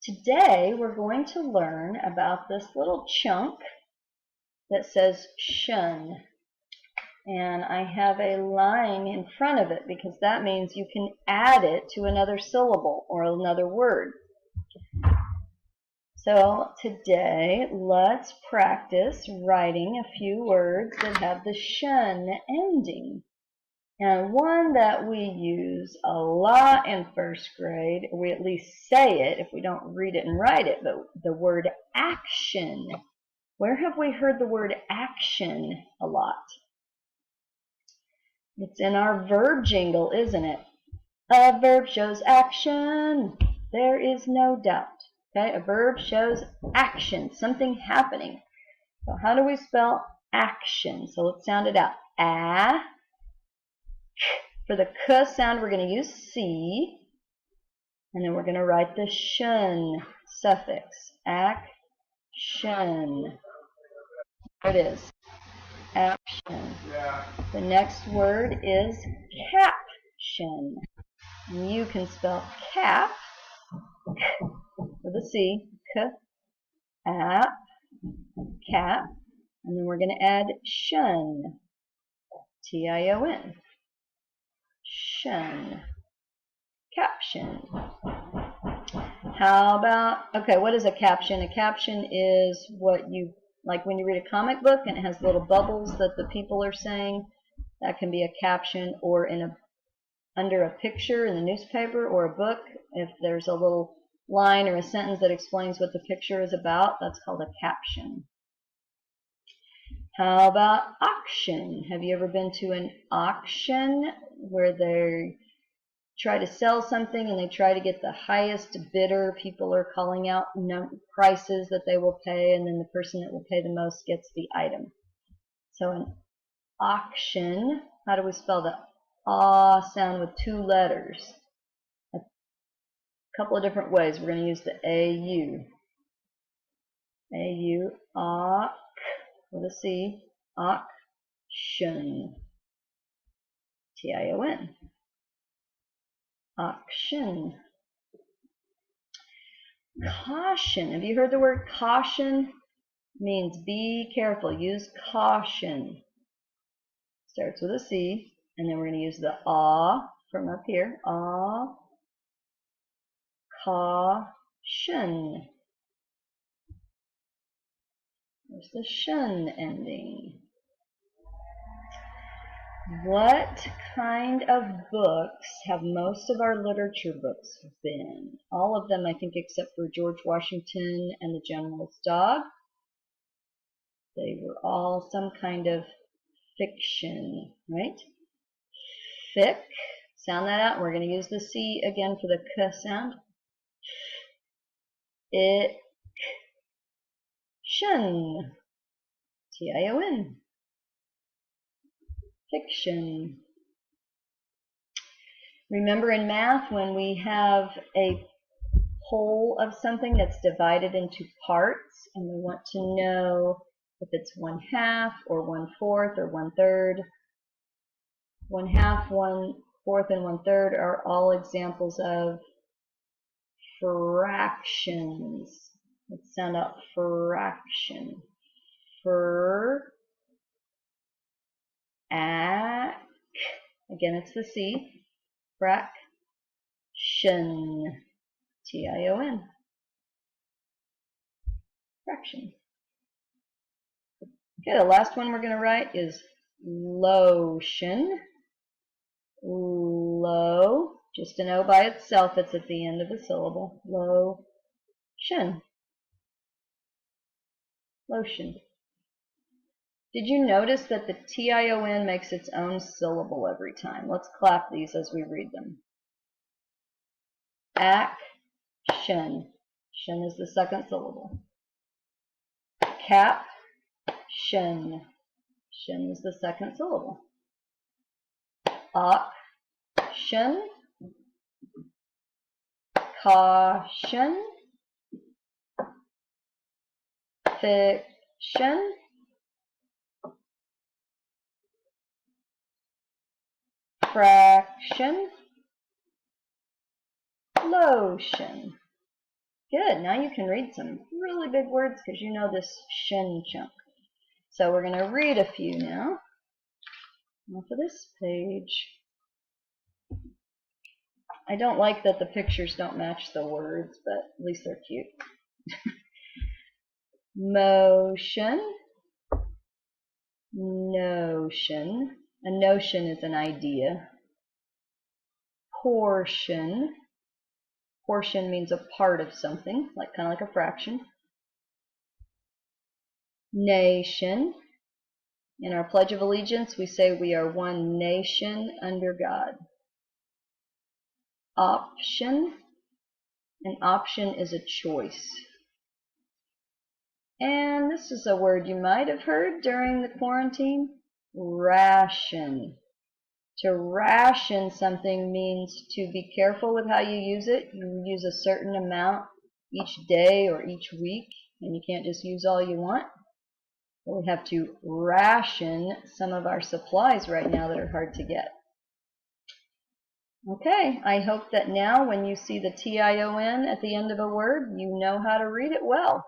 Today we're going to learn about this little chunk that says shun. And I have a line in front of it because that means you can add it to another syllable or another word. So today let's practice writing a few words that have the shun ending. And one that we use a lot in first grade, we at least say it if we don't read it and write it, but the word action. Where have we heard the word action a lot? It's in our verb jingle, isn't it? A verb shows action. There is no doubt. Okay, a verb shows action, something happening. So how do we spell action? So let's sound it out. A. For the k sound, we're going to use C, and then we're going to write the shun suffix. Action. There it is. Action. The next word is caption. And you can spell cap with a C, cap, cap, and then we're going to add shun, T-I-O-N. Shun. Caption. How about, okay, what is a caption? A caption is what you, like when you read a comic book and it has little bubbles that the people are saying, that can be a caption, or under a picture in the newspaper or a book, if there's a little line or a sentence that explains what the picture is about, that's called a caption. How about auction? Have you ever been to an auction where they try to sell something and they try to get the highest bidder? People are calling out prices that they will pay, and then the person that will pay the most gets the item. So an auction, how do we spell the ah sound with two letters? A couple of different ways. We're going to use the A-U. A-U, auc, with a C, auction. T-I-O-N. Auction. Caution. Have you heard the word caution? It means be careful. Use caution. Starts with a C, and then we're going to use the ah from up here. Ah. Caution. There's the shun ending. What kind of books have most of our literature books been? All of them, I think, except for George Washington and the General's Dog. They were all some kind of fiction, right? Fic. Sound that out. We're going to use the C again for the k sound. It. Shun. T-I-O-N. Fiction. Remember in math when we have a whole of something that's divided into parts and we want to know if it's 1/2 or 1/4 or 1/3. 1/2, 1/4, and 1/3 are all examples of fractions. Let's sound out fraction. Again, it's the C. Fraction. T-I-O-N. Fraction. Okay, the last one we're going to write is lotion. Low. Just an O by itself. It's at the end of a syllable. Lotion. Lotion. Did you notice that the T-I-O-N makes its own syllable every time? Let's clap these as we read them. Action. Shun is the second syllable. Caption. Shun is the second syllable. Auction. Caution. Fiction. Fraction. Lotion. Good. Now you can read some really big words because you know this shin chunk. So we're going to read a few now. Off of this page. I don't like that the pictures don't match the words, but at least they're cute. Motion. Notion. A notion is an idea. Portion. Portion means a part of something, kind of like a fraction. Nation. In our Pledge of Allegiance, we say we are one nation under God. Option. An option is a choice. And this is a word you might have heard during the quarantine. Ration. To ration something means to be careful with how you use it. You use a certain amount each day or each week, and you can't just use all you want. So we have to ration some of our supplies right now that are hard to get. Okay, I hope that now when you see the tion at the end of a word, you know how to read it well.